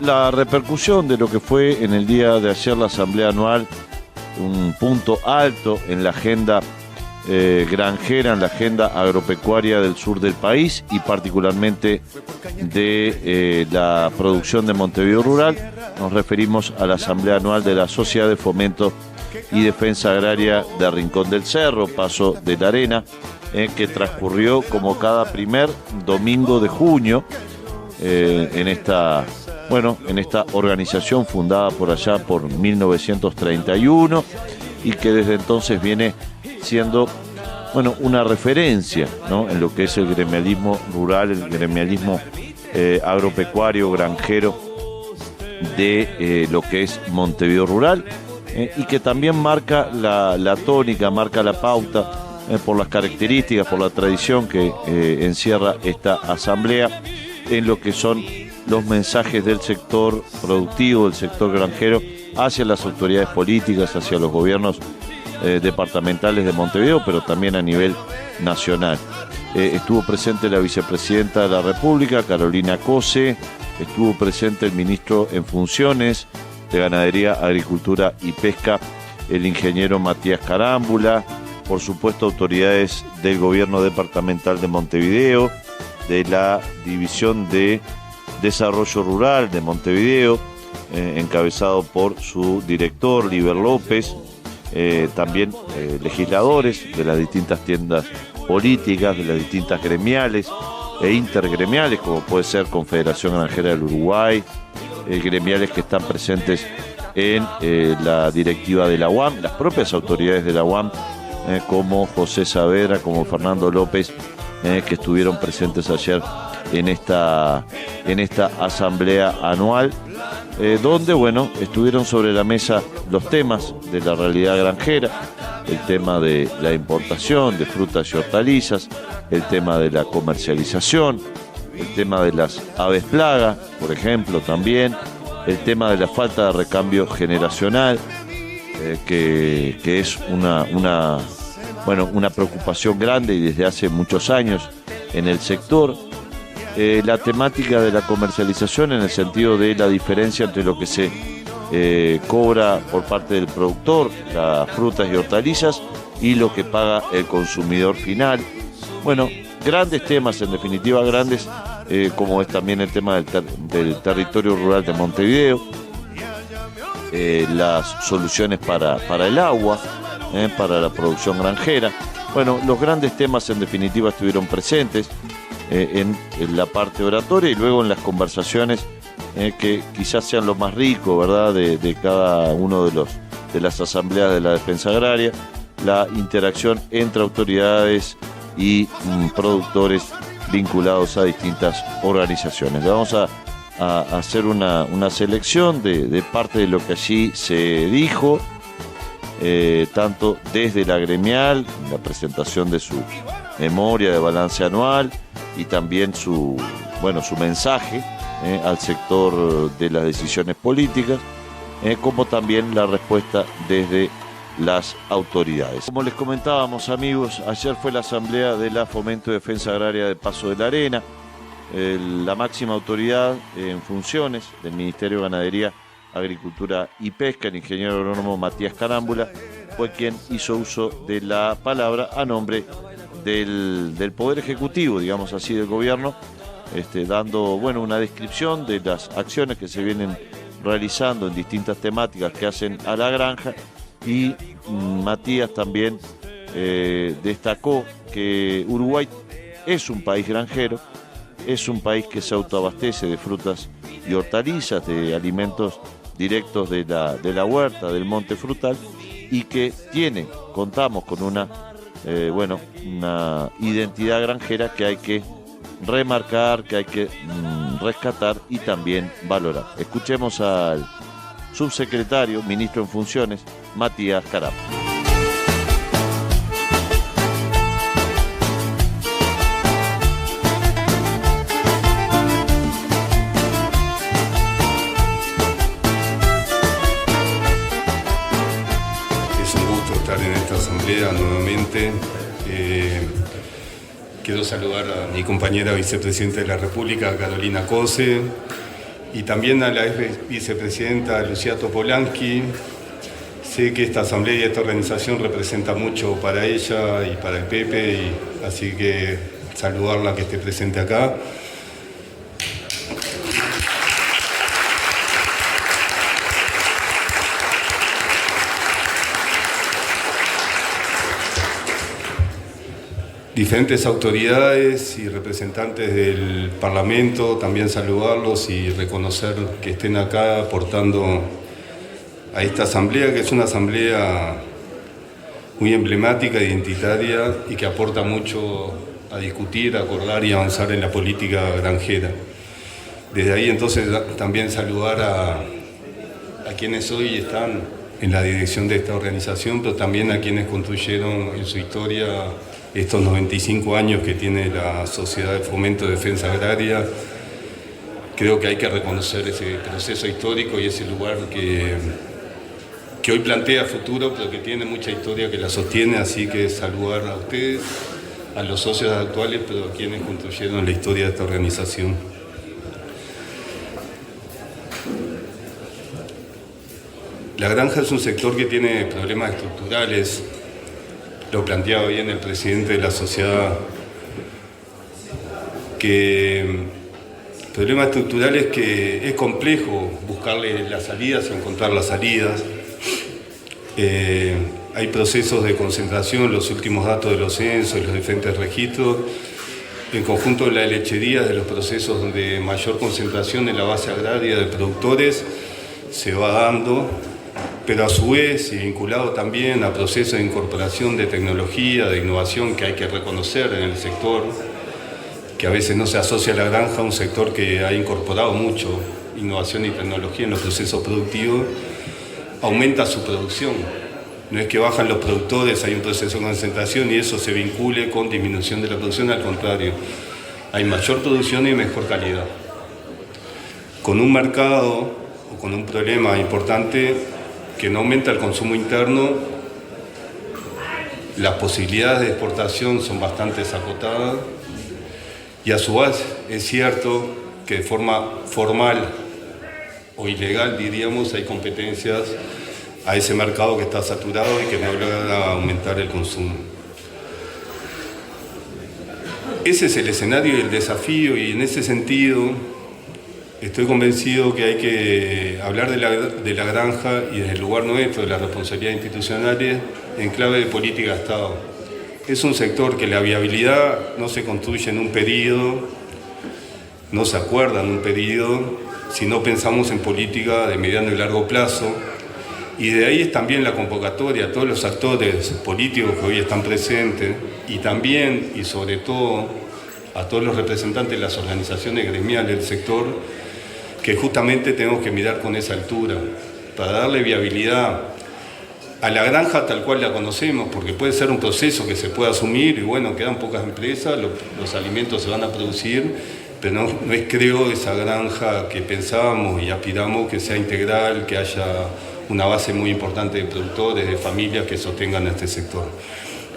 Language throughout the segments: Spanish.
la repercusión de lo que fue en el día de ayer la Asamblea Anual, un punto alto en la agenda granjera, en la agenda agropecuaria del sur del país y particularmente de la producción de Montevideo Rural. Nos referimos a la Asamblea Anual de la Sociedad de Fomento y Defensa Agraria de Rincón del Cerro, Paso de la Arena, que transcurrió como cada primer domingo de junio en esta organización fundada por allá por 1931 y que desde entonces viene siendo una referencia, ¿no?, en lo que es el gremialismo rural, el gremialismo agropecuario, granjero de lo que es Montevideo Rural, y que también marca la tónica, marca la pauta por las características, por la tradición que encierra esta asamblea en lo que son los mensajes del sector productivo, del sector granjero, hacia las autoridades políticas, hacia los gobiernos departamentales de Montevideo, pero también a nivel nacional. Estuvo presente la vicepresidenta de la República, Carolina Cose, estuvo presente el ministro en funciones de Ganadería, Agricultura y Pesca, el ingeniero Matías Carámbula, por supuesto autoridades del gobierno departamental de Montevideo, de la División de Desarrollo Rural de Montevideo, encabezado por su director, Liber López, también legisladores de las distintas tiendas políticas, de las distintas gremiales e intergremiales, como puede ser Confederación Granjera del Uruguay, gremiales que están presentes en la directiva de la UAM, las propias autoridades de la UAM, como José Saavedra, como Fernando López, que estuvieron presentes ayer en esta asamblea anual, donde estuvieron sobre la mesa los temas de la realidad granjera, el tema de la importación de frutas y hortalizas, el tema de la comercialización, el tema de las aves plaga, por ejemplo, también el tema de la falta de recambio generacional, que es una preocupación grande y desde hace muchos años en el sector. La temática de la comercialización en el sentido de la diferencia entre lo que se cobra por parte del productor, las frutas y hortalizas, y lo que paga el consumidor final. Grandes temas, en definitiva grandes, como es también el tema del territorio rural de Montevideo, las soluciones para el agua, para la producción granjera. Los grandes temas en definitiva estuvieron presentes en la parte oratoria y luego en las conversaciones que quizás sean lo más rico, ¿verdad?, de cada uno de las asambleas de la defensa agraria, la interacción entre autoridades y productores vinculados a distintas organizaciones. Le vamos a hacer una selección de parte de lo que allí se dijo, tanto desde la gremial, la presentación de su memoria de balance anual y también su mensaje al sector de las decisiones políticas, como también la respuesta desde las autoridades. Como les comentábamos, amigos, ayer fue la asamblea de la Fomento y Defensa Agraria de Paso de la Arena. La máxima autoridad en funciones del Ministerio de Ganadería, Agricultura y Pesca, el ingeniero agrónomo Matías Carámbula, fue quien hizo uso de la palabra a nombre del Poder Ejecutivo, digamos así, del gobierno, dando una descripción de las acciones que se vienen realizando en distintas temáticas que hacen a la granja. Y Matías también destacó que Uruguay es un país granjero, es un país que se autoabastece de frutas y hortalizas, de alimentos directos de la huerta, del monte frutal, y que contamos con una identidad granjera que hay que remarcar, que hay que rescatar y también valorar. Escuchemos al subsecretario, ministro en funciones, Matías Carámbula. Es un gusto estar en esta asamblea nuevamente. Quiero saludar a mi compañera vicepresidenta de la República, Carolina Cose, y también a la ex vicepresidenta Lucía Topolansky. Sé que esta asamblea y esta organización representa mucho para ella y para el Pepe, y así que saludarla que esté presente acá. Diferentes autoridades y representantes del Parlamento, también saludarlos y reconocer que estén acá aportando a esta asamblea, que es una asamblea muy emblemática, identitaria y que aporta mucho a discutir, a acordar y avanzar en la política granjera. Desde ahí entonces también saludar a quienes hoy están en la dirección de esta organización, pero también a quienes construyeron en su historia estos 95 años que tiene la Sociedad de Fomento de Defensa Agraria. Creo que hay que reconocer ese proceso histórico y ese lugar que hoy plantea futuro, pero que tiene mucha historia que la sostiene, así que saludar a ustedes, a los socios actuales, pero a quienes construyeron la historia de esta organización. La granja es un sector que tiene problemas estructurales. Lo planteaba bien el presidente de la sociedad, que problemas estructurales que es complejo buscarle las salidas, encontrar las salidas. Hay procesos de concentración, los últimos datos de los censos y los diferentes registros, en conjunto de la lechería, de los procesos donde mayor concentración en la base agraria de productores se va dando, pero a su vez y vinculado también a procesos de incorporación de tecnología, de innovación que hay que reconocer en el sector, que a veces no se asocia a la granja, un sector que ha incorporado mucho innovación y tecnología en los procesos productivos, aumenta su producción. No es que bajan los productores, hay un proceso de concentración y eso se vincule con disminución de la producción, al contrario, hay mayor producción y mejor calidad. Con un mercado o con un problema importante que no aumenta el consumo interno, las posibilidades de exportación son bastante acotadas y a su vez es cierto que de forma formal o ilegal, diríamos, hay competencias a ese mercado que está saturado y que no logra aumentar el consumo. Ese es el escenario y el desafío, y en ese sentido estoy convencido que hay que hablar de la granja y desde el lugar nuestro, de las responsabilidades institucionales, en clave de política de Estado. Es un sector que la viabilidad no se construye en un periodo, no se acuerda en un periodo, si no pensamos en política de mediano y largo plazo. Y de ahí es también la convocatoria a todos los actores políticos que hoy están presentes y también y sobre todo a todos los representantes de las organizaciones gremiales del sector, que justamente tenemos que mirar con esa altura para darle viabilidad a la granja tal cual la conocemos, porque puede ser un proceso que se pueda asumir y bueno, quedan pocas empresas, los alimentos se van a producir, pero no es, creo, esa granja que pensábamos y aspiramos que sea integral, que haya una base muy importante de productores, de familias que sostengan este sector.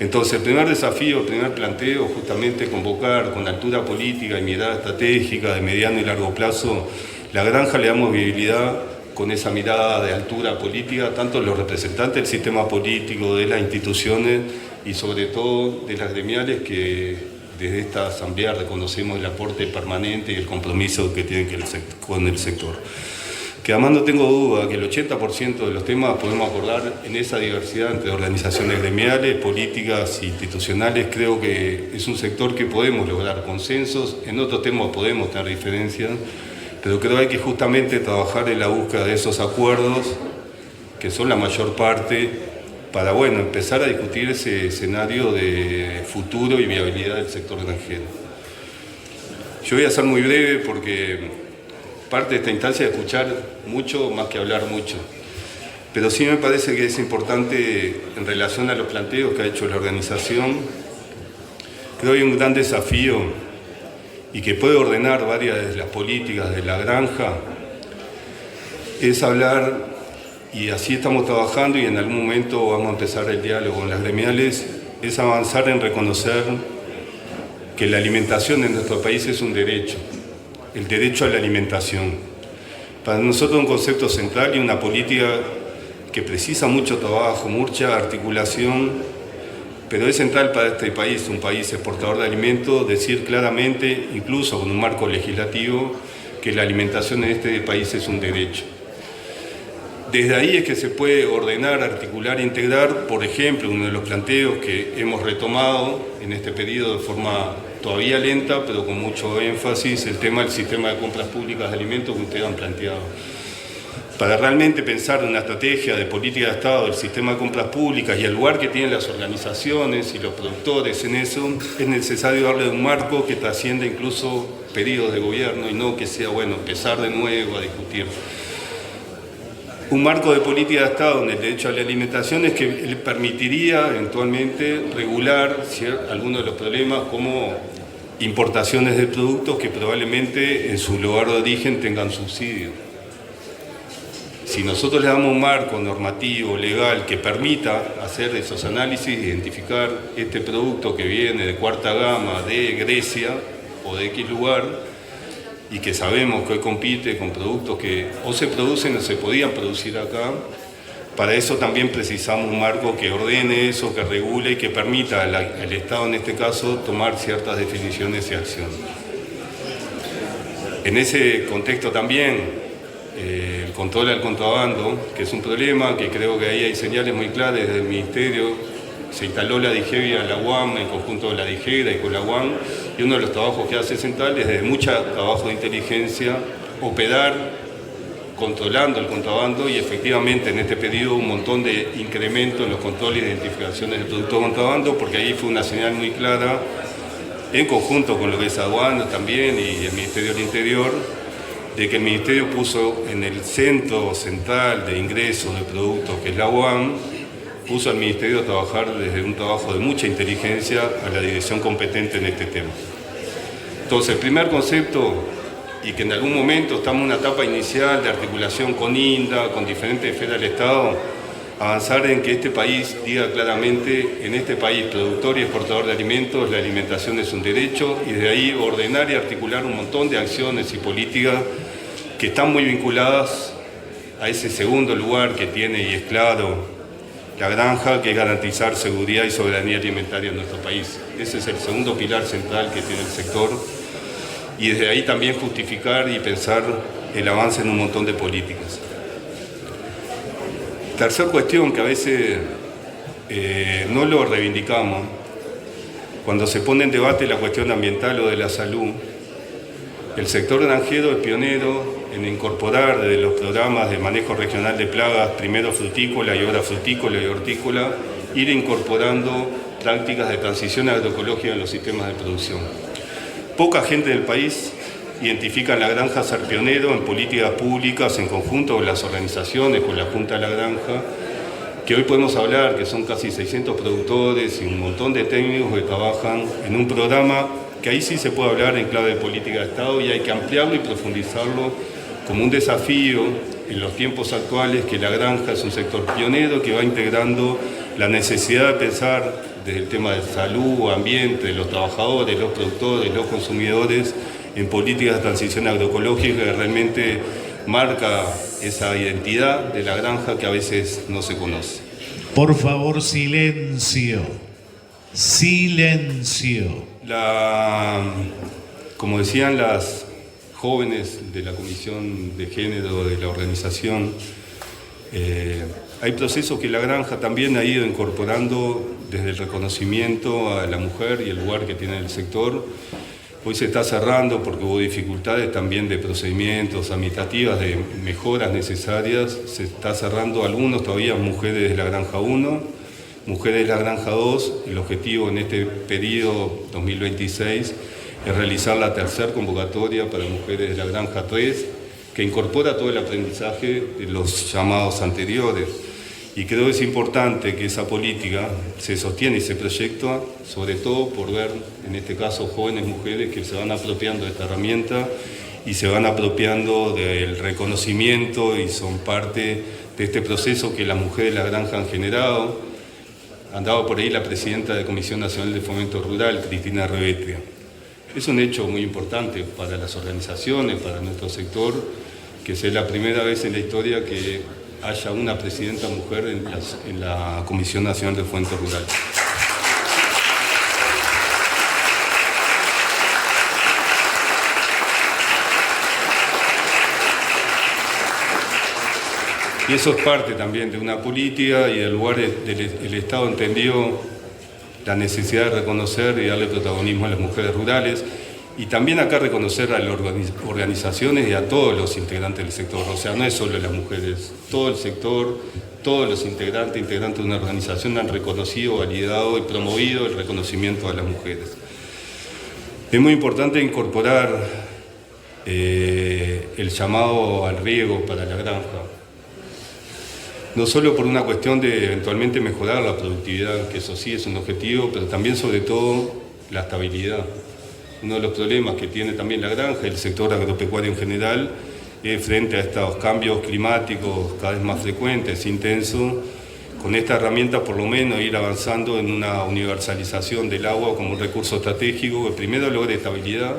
Entonces, el primer desafío, el primer planteo, justamente convocar con altura política y mirada estratégica de mediano y largo plazo, la granja le damos viabilidad con esa mirada de altura política, tanto los representantes del sistema político, de las instituciones y sobre todo de las gremiales que desde esta asamblea reconocemos el aporte permanente y el compromiso que tienen con el sector. Que además no tengo duda que el 80% de los temas podemos acordar en esa diversidad entre organizaciones gremiales, políticas e institucionales. Creo que es un sector que podemos lograr consensos, en otros temas podemos tener diferencias, pero creo que hay que justamente trabajar en la búsqueda de esos acuerdos, que son la mayor parte, para bueno, empezar a discutir ese escenario de futuro y viabilidad del sector granjero. Yo voy a ser muy breve porque parte de esta instancia es escuchar mucho más que hablar mucho. Pero sí me parece que es importante en relación a los planteos que ha hecho la organización. Creo que hay un gran desafío y que puede ordenar varias de las políticas de la granja, es hablar, y así estamos trabajando y en algún momento vamos a empezar el diálogo con las gremiales, es avanzar en reconocer que la alimentación en nuestro país es un derecho. El derecho a la alimentación. Para nosotros un concepto central y una política que precisa mucho trabajo, mucha articulación, pero es central para este país, un país exportador de alimentos, decir claramente, incluso con un marco legislativo, que la alimentación en este país es un derecho. Desde ahí es que se puede ordenar, articular e integrar, por ejemplo, uno de los planteos que hemos retomado en este periodo de forma todavía lenta, pero con mucho énfasis, el tema del sistema de compras públicas de alimentos que ustedes han planteado. Para realmente pensar en una estrategia de política de Estado del sistema de compras públicas y el lugar que tienen las organizaciones y los productores en eso, es necesario darle un marco que trascienda incluso periodos de gobierno y no que sea, bueno, empezar de nuevo a discutir. Un marco de política de Estado en el derecho a la alimentación es que le permitiría eventualmente regular algunos de los problemas como importaciones de productos que probablemente en su lugar de origen tengan subsidio. Si nosotros le damos un marco normativo, legal, que permita hacer esos análisis, identificar este producto que viene de cuarta gama de Grecia o de X lugar, y que sabemos que hoy compite con productos que o se producen o se podían producir acá, para eso también precisamos un marco que ordene eso, que regule y que permita al Estado, en este caso, tomar ciertas definiciones y acciones. En ese contexto también, el control al contrabando, que es un problema, que creo que ahí hay señales muy claras desde el Ministerio. Se instaló la DIGEVIA en la UAM, en conjunto de la DIGERA y con la UAM, y uno de los trabajos que hace Central es desde mucho trabajo de inteligencia, operar controlando el contrabando y efectivamente en este periodo un montón de incremento en los controles e identificaciones del producto de contrabando, porque ahí fue una señal muy clara, en conjunto con lo que es aduana también y el Ministerio del Interior, de que el Ministerio puso en el centro central de ingresos de productos, que es la UAM, puso al Ministerio a trabajar desde un trabajo de mucha inteligencia a la dirección competente en este tema. Entonces, el primer concepto, y que en algún momento estamos en una etapa inicial de articulación con INDA, con diferentes esferas del Estado, avanzar en que este país diga claramente, en este país productor y exportador de alimentos, la alimentación es un derecho, y de ahí ordenar y articular un montón de acciones y políticas que están muy vinculadas a ese segundo lugar que tiene, y es claro, la granja, que es garantizar seguridad y soberanía alimentaria en nuestro país. Ese es el segundo pilar central que tiene el sector, y desde ahí también justificar y pensar el avance en un montón de políticas. Tercer cuestión que a veces no lo reivindicamos, cuando se pone en debate la cuestión ambiental o de la salud, el sector granjero es pionero en incorporar desde los programas de manejo regional de plagas, primero frutícola y ahora frutícola y hortícola, ir incorporando prácticas de transición agroecológica en los sistemas de producción. Poca gente del país identifica la granja ser pionero en políticas públicas en conjunto con las organizaciones, con la Junta de la Granja, que hoy podemos hablar que son casi 600 productores y un montón de técnicos que trabajan en un programa que ahí sí se puede hablar en clave de política de Estado y hay que ampliarlo y profundizarlo como un desafío en los tiempos actuales, que la granja es un sector pionero que va integrando la necesidad de pensar desde el tema de salud, ambiente, de los trabajadores, los productores, los consumidores, en políticas de transición agroecológica que realmente marca esa identidad de la granja que a veces no se conoce. Por favor, silencio. Silencio. Como decían las jóvenes de la Comisión de Género de la organización, hay procesos que la granja también ha ido incorporando desde el reconocimiento a la mujer y el lugar que tiene en el sector. Hoy se está cerrando porque hubo dificultades también de procedimientos administrativas, de mejoras necesarias. Se está cerrando algunos todavía mujeres de la granja 1, mujeres de la granja 2. El objetivo en este periodo 2026 es realizar la tercera convocatoria para mujeres de la granja 3, que incorpora todo el aprendizaje de los llamados anteriores. Y creo que es importante que esa política se sostiene y se proyecta, sobre todo por ver, en este caso, jóvenes mujeres que se van apropiando de esta herramienta y se van apropiando del reconocimiento y son parte de este proceso que las mujeres de la granja han generado. Andaba por ahí la presidenta de la Comisión Nacional de Fomento Rural, Cristina Revetria. Es un hecho muy importante para las organizaciones, para nuestro sector, que sea la primera vez en la historia que haya una presidenta mujer en la Comisión Nacional de Fuentes Rurales. Y eso es parte también de una política y del lugar el Estado entendió la necesidad de reconocer y darle protagonismo a las mujeres rurales y también acá reconocer a las organizaciones y a todos los integrantes del sector. O sea, no es solo las mujeres, todo el sector, todos los integrantes de una organización han reconocido, validado y promovido el reconocimiento a las mujeres. Es muy importante incorporar el llamado al riego para la granja. No solo por una cuestión de eventualmente mejorar la productividad, que eso sí es un objetivo, pero también sobre todo la estabilidad. Uno de los problemas que tiene también la granja y el sector agropecuario en general es frente a estos cambios climáticos cada vez más frecuentes, intensos, con esta herramienta por lo menos ir avanzando en una universalización del agua como un recurso estratégico que primero logre estabilidad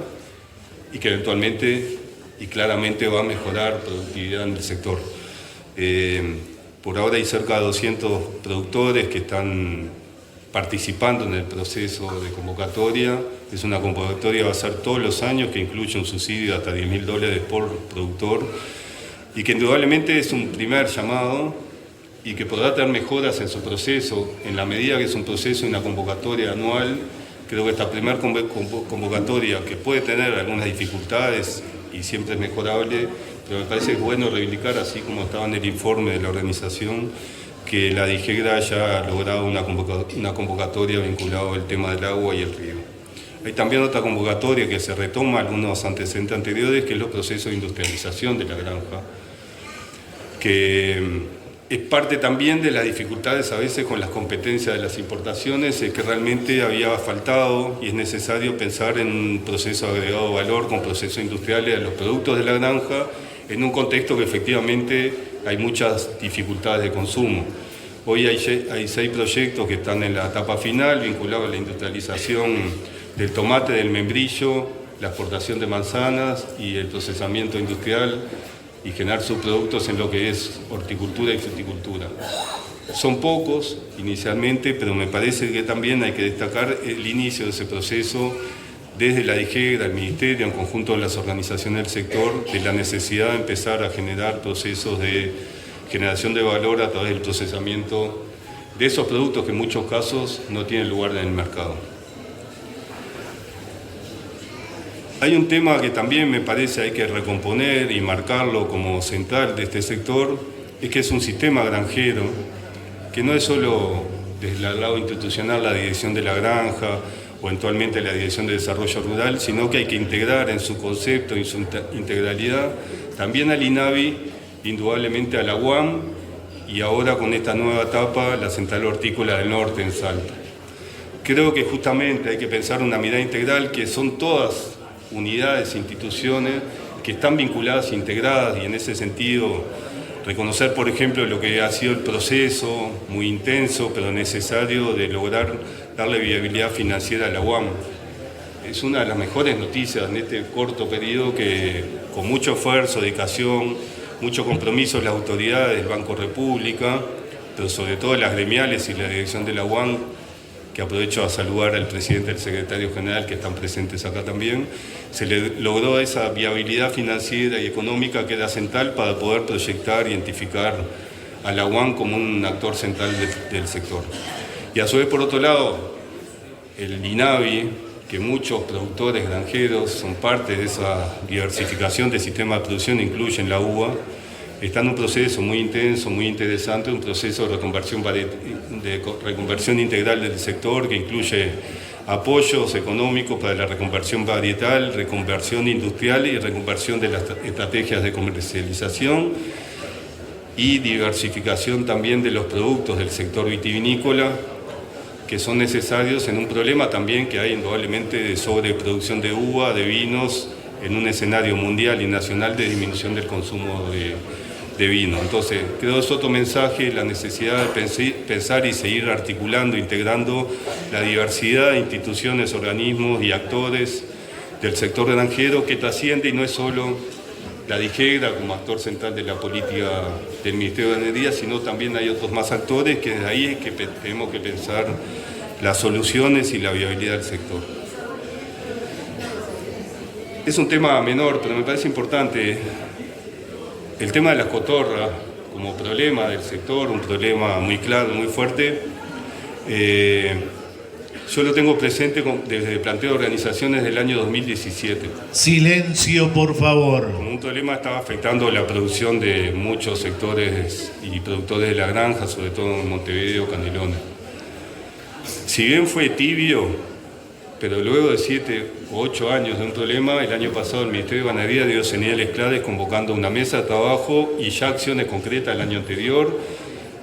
y que eventualmente y claramente va a mejorar productividad en el sector. Por ahora hay cerca de 200 productores que están participando en el proceso de convocatoria. Es una convocatoria que va a ser todos los años, que incluye un subsidio de hasta $10.000 por productor y que indudablemente es un primer llamado y que podrá tener mejoras en su proceso. En la medida que es un proceso y una convocatoria anual, creo que esta primera convocatoria, que puede tener algunas dificultades y siempre es mejorable, pero me parece que es bueno reivindicar, así como estaba en el informe de la organización, que la DIGEGRA haya logrado una convocatoria vinculada al tema del agua y el riego. Hay también otra convocatoria que se retoma algunos antecedentes anteriores, que es los procesos de industrialización de la granja, que es parte también de las dificultades a veces con las competencias de las importaciones, que realmente había faltado y es necesario pensar en un proceso de agregado valor con procesos industriales de los productos de la granja, en un contexto que efectivamente hay muchas dificultades de consumo. Hoy hay 6 proyectos que están en la etapa final vinculados a la industrialización del tomate, del membrillo, la exportación de manzanas y el procesamiento industrial y generar subproductos en lo que es horticultura y fruticultura. Son pocos inicialmente, pero me parece que también hay que destacar el inicio de ese proceso desde la DIGEGRA, el Ministerio, en conjunto con las organizaciones del sector, de la necesidad de empezar a generar procesos de generación de valor a través del procesamiento de esos productos que en muchos casos no tienen lugar en el mercado. Hay un tema que también me parece hay que recomponer y marcarlo como central de este sector, es que es un sistema granjero, que no es solo desde el lado institucional la dirección de la granja, o eventualmente la Dirección de Desarrollo Rural, sino que hay que integrar en su concepto y su integralidad también al INAVI, indudablemente a la UAM y ahora con esta nueva etapa la Central Hortícola del Norte en Salta. Creo que justamente hay que pensar una mirada integral que son todas unidades, instituciones que están vinculadas e integradas y en ese sentido reconocer, por ejemplo, lo que ha sido el proceso muy intenso pero necesario de lograr darle viabilidad financiera a la UAM. Es una de las mejores noticias en este corto periodo que con mucho esfuerzo, dedicación, mucho compromiso de las autoridades del Banco República, pero sobre todo las gremiales y la dirección de la UAM, que aprovecho a saludar al presidente y al secretario general que están presentes acá también, se le logró esa viabilidad financiera y económica que era central para poder proyectar, identificar a la UAM como un actor central del sector. Y a su vez, por otro lado, el INAVI, que muchos productores granjeros son parte de esa diversificación del sistema de producción, incluyen la uva, está en un proceso muy intenso, muy interesante, un proceso de reconversión integral del sector que incluye apoyos económicos para la reconversión varietal, reconversión industrial y reconversión de las estrategias de comercialización y diversificación también de los productos del sector vitivinícola que son necesarios en un problema también que hay indudablemente de sobreproducción de uva, de vinos, en un escenario mundial y nacional de disminución del consumo de vino. Entonces, creo que es otro mensaje, la necesidad de pensar y seguir articulando, integrando la diversidad de instituciones, organismos y actores del sector granjero que trasciende y no es solo la DIGEGRA como actor central de la política del Ministerio de Ganadería, sino también hay otros más actores que desde ahí es que tenemos que pensar las soluciones y la viabilidad del sector. Es un tema menor, pero me parece importante el tema de las cotorras como problema del sector, un problema muy claro, muy fuerte. Yo lo tengo presente desde el planteo de organizaciones del año 2017. Silencio, por favor. Como un problema estaba afectando la producción de muchos sectores y productores de la granja, sobre todo en Montevideo, Canelones. Si bien fue tibio, pero luego de 7 o 8 años de un problema, el año pasado el Ministerio de Ganadería dio señales claras convocando una mesa de trabajo y ya acciones concretas el año anterior.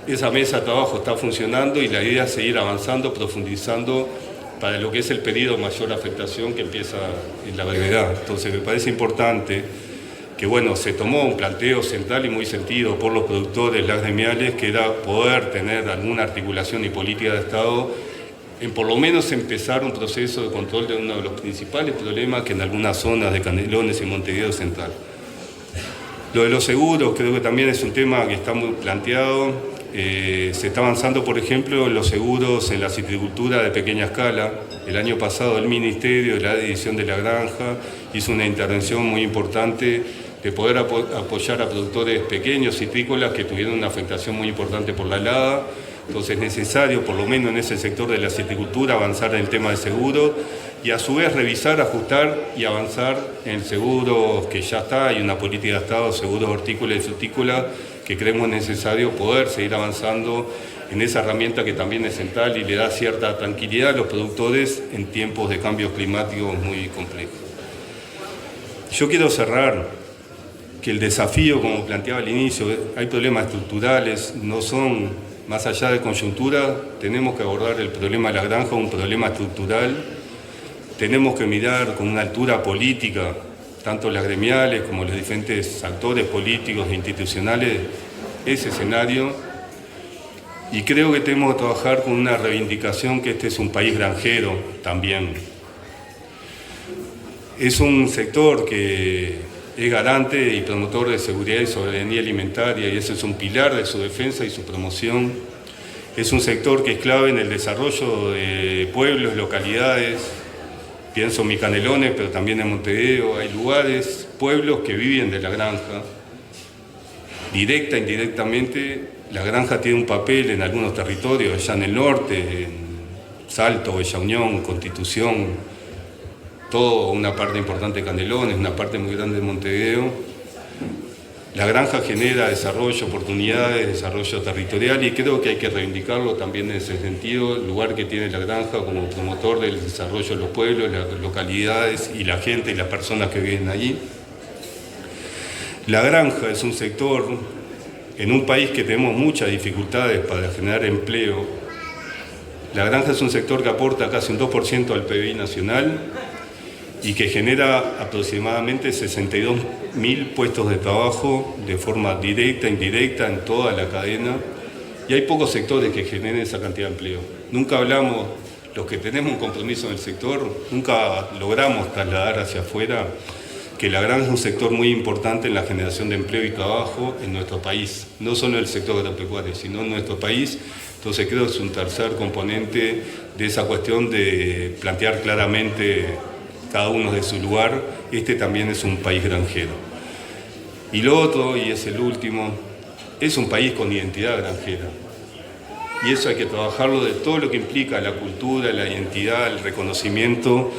Esa mesa de trabajo está funcionando y la idea es seguir avanzando, profundizando para lo que es el periodo de mayor afectación que empieza en la brevedad. Entonces me parece importante que se tomó un planteo central y muy sentido por los productores, las gremiales, que era poder tener alguna articulación y política de Estado en por lo menos empezar un proceso de control de uno de los principales problemas que en algunas zonas de Canelones y Montevideo Central. Lo de los seguros creo que también es un tema que está muy planteado. Se está avanzando, por ejemplo, en los seguros en la citricultura de pequeña escala. El año pasado el Ministerio de la División de la Granja hizo una intervención muy importante de poder apoyar a productores pequeños citrícolas que tuvieron una afectación muy importante por la helada. Entonces es necesario, por lo menos en ese sector de la citricultura, avanzar en el tema de seguros y a su vez revisar, ajustar y avanzar en el seguro que ya está. Hay una política de Estado, seguros hortícolas y frutícolas, que creemos necesario poder seguir avanzando en esa herramienta que también es central y le da cierta tranquilidad a los productores en tiempos de cambios climáticos muy complejos. Yo quiero cerrar que el desafío, como planteaba al inicio, hay problemas estructurales, no son, más allá de coyuntura, tenemos que abordar el problema de la granja, un problema estructural, tenemos que mirar con una altura política, tanto las gremiales como los diferentes actores políticos e institucionales, ese escenario. Y creo que tenemos que trabajar con una reivindicación que este es un país granjero también. Es un sector que es garante y promotor de seguridad y soberanía alimentaria, y ese es un pilar de su defensa y su promoción. Es un sector que es clave en el desarrollo de pueblos, localidades. Pienso en mi Canelones, pero también en Montevideo. Hay lugares, pueblos que viven de la granja. Directa e indirectamente, la granja tiene un papel en algunos territorios, allá en el norte, en Salto, Bella Unión, Constitución, toda una parte importante de Canelones, una parte muy grande de Montevideo. La granja genera desarrollo, oportunidades, desarrollo territorial, y creo que hay que reivindicarlo también en ese sentido, el lugar que tiene la granja como promotor del desarrollo de los pueblos, las localidades y la gente y las personas que viven allí. La granja es un sector, en un país que tenemos muchas dificultades para generar empleo, la granja es un sector que aporta casi un 2% al PBI nacional y que genera aproximadamente 62.000 puestos de trabajo de forma directa e indirecta en toda la cadena, y hay pocos sectores que generen esa cantidad de empleo. Nunca hablamos, los que tenemos un compromiso en el sector, nunca logramos trasladar hacia afuera que la granja es un sector muy importante en la generación de empleo y trabajo en nuestro país, no solo en el sector agropecuario, sino en nuestro país. Entonces creo que es un tercer componente de esa cuestión de plantear claramente cada uno de su lugar. Este también es un país granjero. Y lo otro, y es el último, es un país con identidad granjera. Y eso hay que trabajarlo de todo lo que implica la cultura, la identidad, el reconocimiento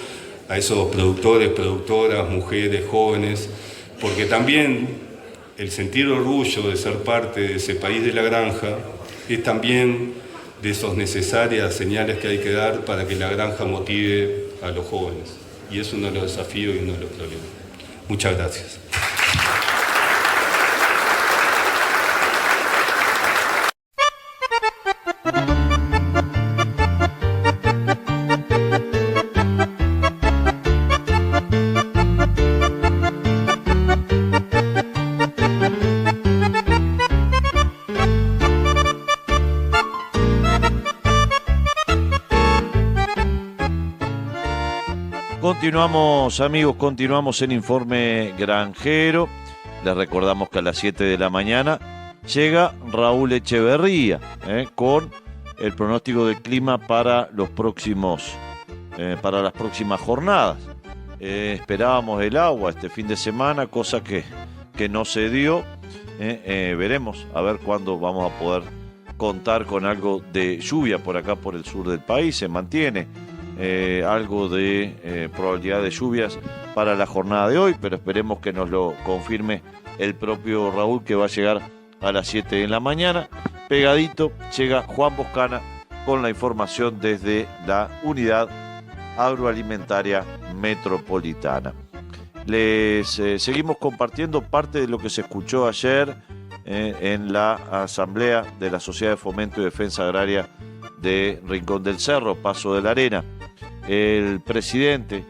a esos productores, productoras, mujeres, jóvenes, porque también el sentir orgullo de ser parte de ese país de la granja es también de esas necesarias señales que hay que dar para que la granja motive a los jóvenes. Y es uno de los desafíos y uno de los problemas. Muchas gracias. Continuamos, amigos, continuamos en Informe Granjero. Les recordamos que a las 7 de la mañana llega Raúl Echeverría con el pronóstico del clima para las próximas jornadas. Esperábamos el agua este fin de semana, cosa que no se dio. Veremos a ver cuándo vamos a poder contar con algo de lluvia por acá, por el sur del país. Se mantiene algo de probabilidad de lluvias para la jornada de hoy, pero esperemos que nos lo confirme el propio Raúl, que va a llegar a las 7 de la mañana. Pegadito llega Juan Boscana con la información desde la Unidad Agroalimentaria Metropolitana. Les seguimos compartiendo parte de lo que se escuchó ayer en la asamblea de la Sociedad de Fomento y Defensa Agraria de Rincón del Cerro, Paso de la Arena. El presidente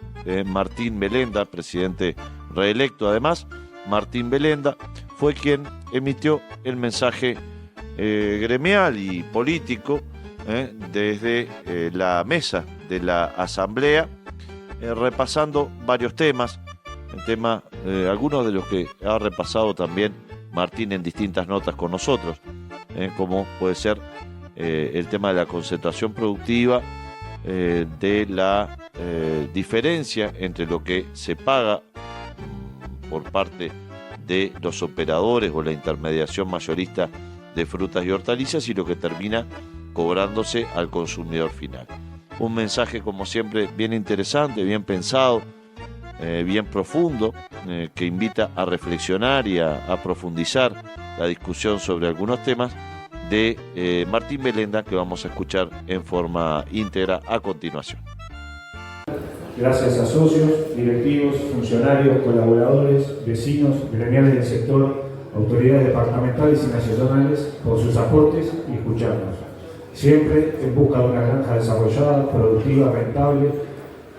Martín Belenda, presidente reelecto además, Martín Belenda, fue quien emitió el mensaje gremial y político desde la mesa de la asamblea, repasando varios temas, algunos de los que ha repasado también Martín en distintas notas con nosotros, como puede ser el tema de la concentración productiva, de la diferencia entre lo que se paga por parte de los operadores o la intermediación mayorista de frutas y hortalizas y lo que termina cobrándose al consumidor final. Un mensaje, como siempre, bien interesante, bien pensado, bien profundo, que invita a reflexionar y a profundizar la discusión sobre algunos temas de Martín Belenda, que vamos a escuchar en forma íntegra a continuación. Gracias a socios, directivos, funcionarios, colaboradores, vecinos, gremiales del sector, autoridades departamentales y nacionales por sus aportes y escucharnos. Siempre en busca de una granja desarrollada, productiva, rentable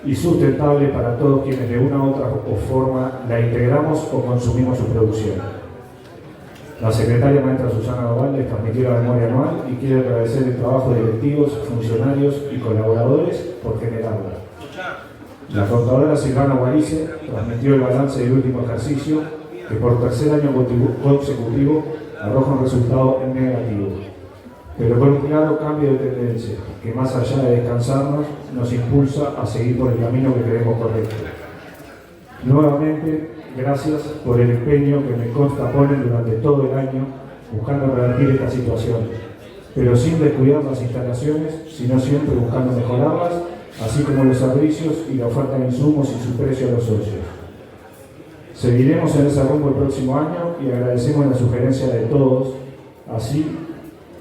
y sustentable para todos quienes de una u otra forma la integramos o consumimos su producción. La secretaria maestra Susana Doval les transmitió la memoria anual y quiere agradecer el trabajo de directivos, funcionarios y colaboradores por generarla. La contadora Silvana Guarice transmitió el balance del último ejercicio, que por tercer año consecutivo arroja un resultado en negativo, pero con un claro cambio de tendencia, que más allá de descansarnos, nos impulsa a seguir por el camino que creemos correcto. Nuevamente, gracias por el empeño que me consta ponen durante todo el año buscando revertir esta situación, pero sin descuidar las instalaciones, sino siempre buscando mejorarlas, así como los servicios y la oferta de insumos y su precio a los socios. Seguiremos en ese rumbo el próximo año y agradecemos la sugerencia de todos, así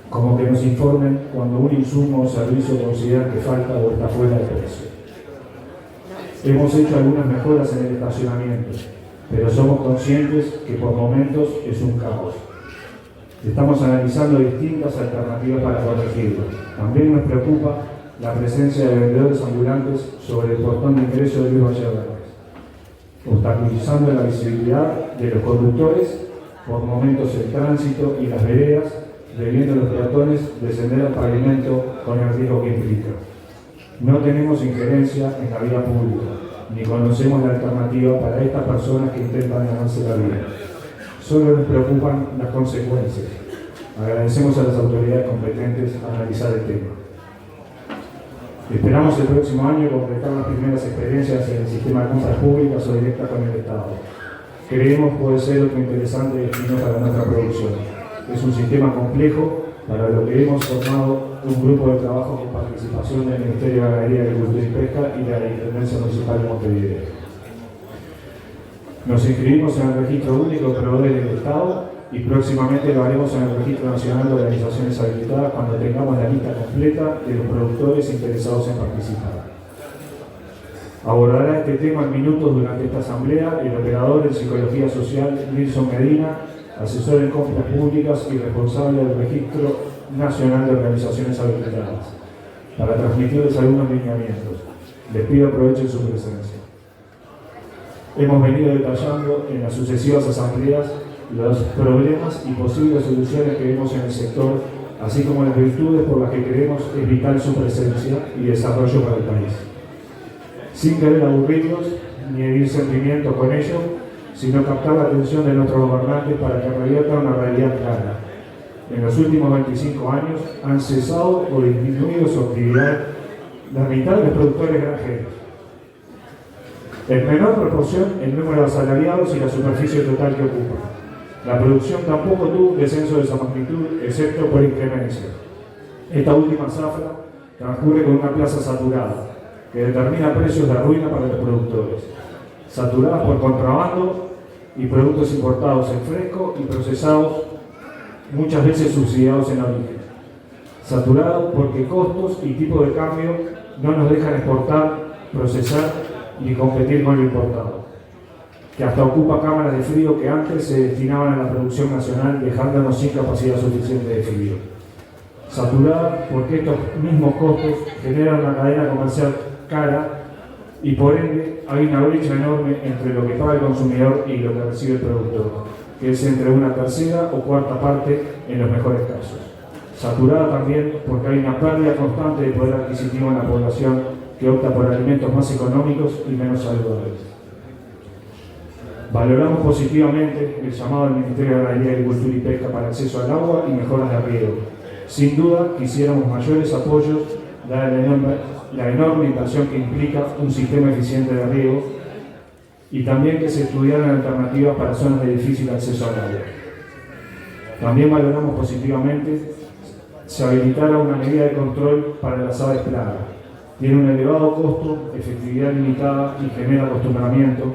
como que nos informen cuando un insumo o servicio consideran que falta o está fuera de precio. Hemos hecho algunas mejoras en el estacionamiento, pero somos conscientes que por momentos es un caos. Estamos analizando distintas alternativas para corregirlo. También nos preocupa la presencia de vendedores ambulantes sobre el portón de ingreso de Luis Valleverdes, obstaculizando la visibilidad de los conductores, por momentos el tránsito y las veredas, debiendo los peatones descender al pavimento con el riesgo que implica. No tenemos injerencia en la vía pública, ni conocemos la alternativa para estas personas que intentan ganarse la vida. Solo nos preocupan las consecuencias. Agradecemos a las autoridades competentes a analizar el tema. Esperamos el próximo año completar las primeras experiencias en el sistema de compras públicas o directas con el Estado. Creemos puede ser otro interesante destino para nuestra producción. Es un sistema complejo para lo que hemos formado un grupo de trabajo con participación del Ministerio de Ganadería, Agricultura y Pesca y de la Intendencia Municipal de Montevideo. Nos inscribimos en el Registro Único de Proveedores del Estado y próximamente lo haremos en el Registro Nacional de Organizaciones Habilitadas cuando tengamos la lista completa de los productores interesados en participar. Abordará este tema en minutos durante esta asamblea el operador en Psicología Social Nilson Medina, asesor en compras públicas y responsable del Registro Nacional de Organizaciones Habilitadas, para transmitirles algunos lineamientos. Les pido aprovechen su presencia. Hemos venido detallando en las sucesivas asambleas los problemas y posibles soluciones que vemos en el sector, así como las virtudes por las que creemos es vital su presencia y desarrollo para el país. Sin querer aburrirlos ni herir sentimientos con ello, sino captar la atención de nuestros gobernantes para que revierta una realidad clara. En los últimos 25 años han cesado o disminuido su actividad la mitad de los productores granjeros. En menor proporción el número de asalariados y la superficie total que ocupan. La producción tampoco tuvo un descenso de esa magnitud, excepto por inclemencia. Esta última zafra transcurre con una plaza saturada, que determina precios de ruina para los productores, saturadas por contrabando y productos importados en fresco y procesados, muchas veces subsidiados en origen. Saturados porque costos y tipo de cambio no nos dejan exportar, procesar ni competir con lo importado, que hasta ocupa cámaras de frío que antes se destinaban a la producción nacional, dejándonos sin capacidad suficiente de frío. Saturada porque estos mismos costos generan una cadena comercial cara y por ende hay una brecha enorme entre lo que paga el consumidor y lo que recibe el productor, que es entre una tercera o cuarta parte en los mejores casos. Saturada también porque hay una pérdida constante de poder adquisitivo en la población que opta por alimentos más económicos y menos saludables. Valoramos positivamente el llamado del Ministerio de Ganadería, Agricultura y Pesca para acceso al agua y mejoras de riego. Sin duda, quisiéramos mayores apoyos, dada la enorme inversión que implica un sistema eficiente de riego y también que se estudiaran alternativas para zonas de difícil acceso al agua. También valoramos positivamente se habilitara una medida de control para las aves plagas. Tiene un elevado costo, efectividad limitada y genera acostumbramiento,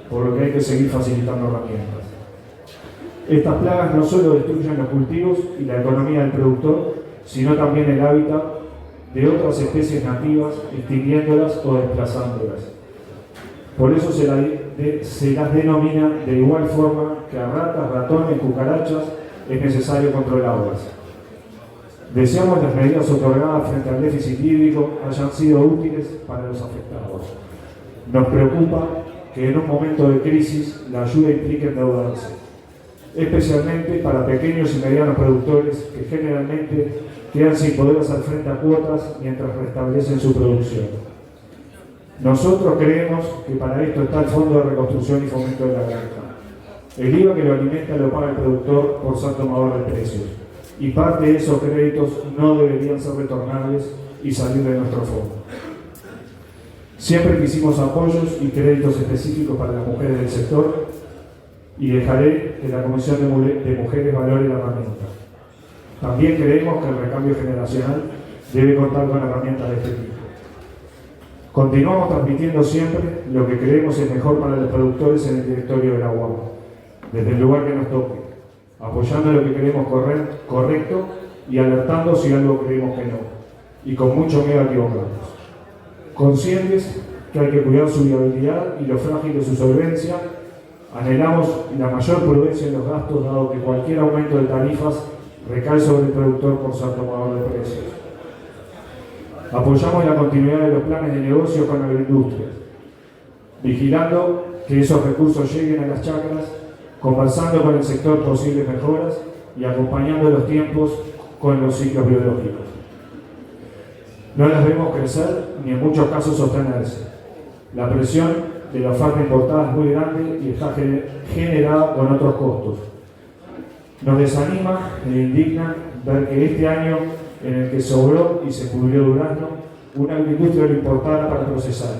por lo que hay que seguir facilitando herramientas. Estas plagas no solo destruyen los cultivos y la economía del productor, sino también el hábitat de otras especies nativas, extinguiéndolas o desplazándolas. Por eso se las denomina de igual forma que a ratas, ratones, cucarachas es necesario controlarlas. Deseamos las medidas otorgadas frente al déficit hídrico hayan sido útiles para los afectados. Nos preocupa que en un momento de crisis la ayuda implique endeudarse, especialmente para pequeños y medianos productores que generalmente quedan sin poder hacer frente a cuotas mientras restablecen su producción. Nosotros creemos que para esto está el Fondo de Reconstrucción y Fomento de la Granja. El IVA que lo alimenta lo paga el productor por ser tomador de precios, y parte de esos créditos no deberían ser retornables y salir de nuestro fondo. Siempre quisimos apoyos y créditos específicos para las mujeres del sector y dejaré que la Comisión de Mujeres valore la herramienta. También creemos que el recambio generacional debe contar con herramientas de este tipo. Continuamos transmitiendo siempre lo que creemos es mejor para los productores en el directorio de la UAM, desde el lugar que nos toque, apoyando lo que creemos correcto y alertando si algo creemos que no, y con mucho miedo a equivocarnos. Conscientes que hay que cuidar su viabilidad y lo frágil de su solvencia, anhelamos la mayor prudencia en los gastos, dado que cualquier aumento de tarifas recae sobre el productor por ser tomador de precios. Apoyamos la continuidad de los planes de negocio con agroindustria, vigilando que esos recursos lleguen a las chacras, conversando con el sector posibles mejoras y acompañando los tiempos con los ciclos biológicos. No las vemos crecer ni en muchos casos sostenerse. La presión de la oferta importada es muy grande y está generada con otros costos. Nos desanima e indigna ver que este año en el que sobró y se pudrió durazno, una agroindustria lo importara para procesar.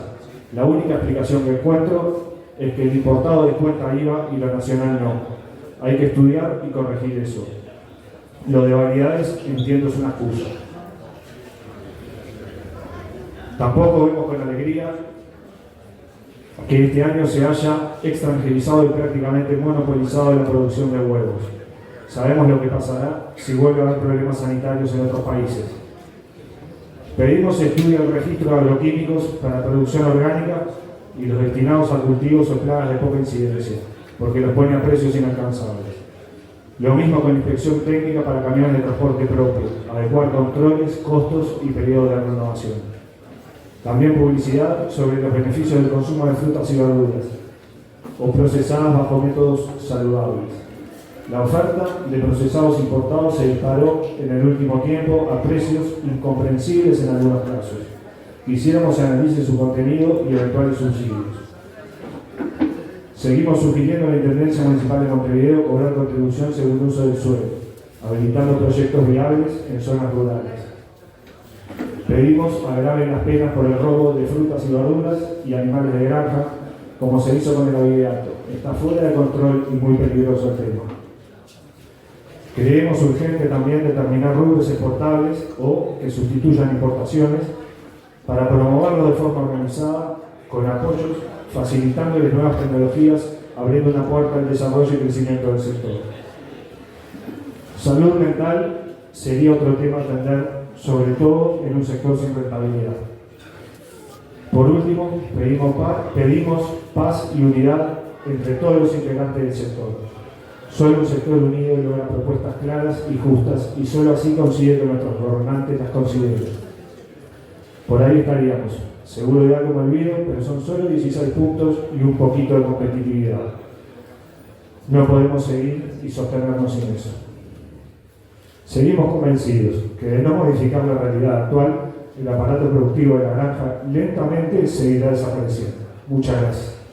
La única explicación que encuentro es que el importado descuenta IVA y lo nacional no. Hay que estudiar y corregir eso. Lo de variedades, entiendo, es una excusa. Tampoco vemos con alegría que este año se haya extranjerizado y prácticamente monopolizado la producción de huevos. Sabemos lo que pasará si vuelve a haber problemas sanitarios en otros países. Pedimos estudio del registro de agroquímicos para producción orgánica y los destinados a cultivos o plagas de poca incidencia, porque los pone a precios inalcanzables. Lo mismo con inspección técnica para camiones de transporte propio, adecuar controles, costos y periodo de renovación. También publicidad sobre los beneficios del consumo de frutas y verduras, o procesadas bajo métodos saludables. La oferta de procesados importados se disparó en el último tiempo a precios incomprensibles en algunos casos. Quisiéramos analizar su contenido y eventuales subsidios. Seguimos sugiriendo a la Intendencia Municipal de Montevideo cobrar contribución según uso del suelo, habilitando proyectos viables en zonas rurales. Pedimos agraven las penas por el robo de frutas y verduras y animales de granja, como se hizo con el avivato. Está fuera de control y muy peligroso el tema. Creemos urgente también determinar rubros exportables o que sustituyan importaciones para promoverlo de forma organizada, con apoyos, facilitándoles nuevas tecnologías, abriendo una puerta al desarrollo y crecimiento del sector. Salud mental sería otro tema a atender, sobre todo en un sector sin rentabilidad. Por último, pedimos paz y unidad entre todos los integrantes del sector. Solo un sector unido logra propuestas claras y justas, y solo así consigue que nuestros gobernantes las consideren. Por ahí estaríamos, seguro de algo me olvido, pero son solo 16 puntos y un poquito de competitividad. No podemos seguir y sostenernos sin eso. Seguimos convencidos que de no modificar la realidad actual, el aparato productivo de la granja lentamente seguirá desapareciendo. Muchas gracias.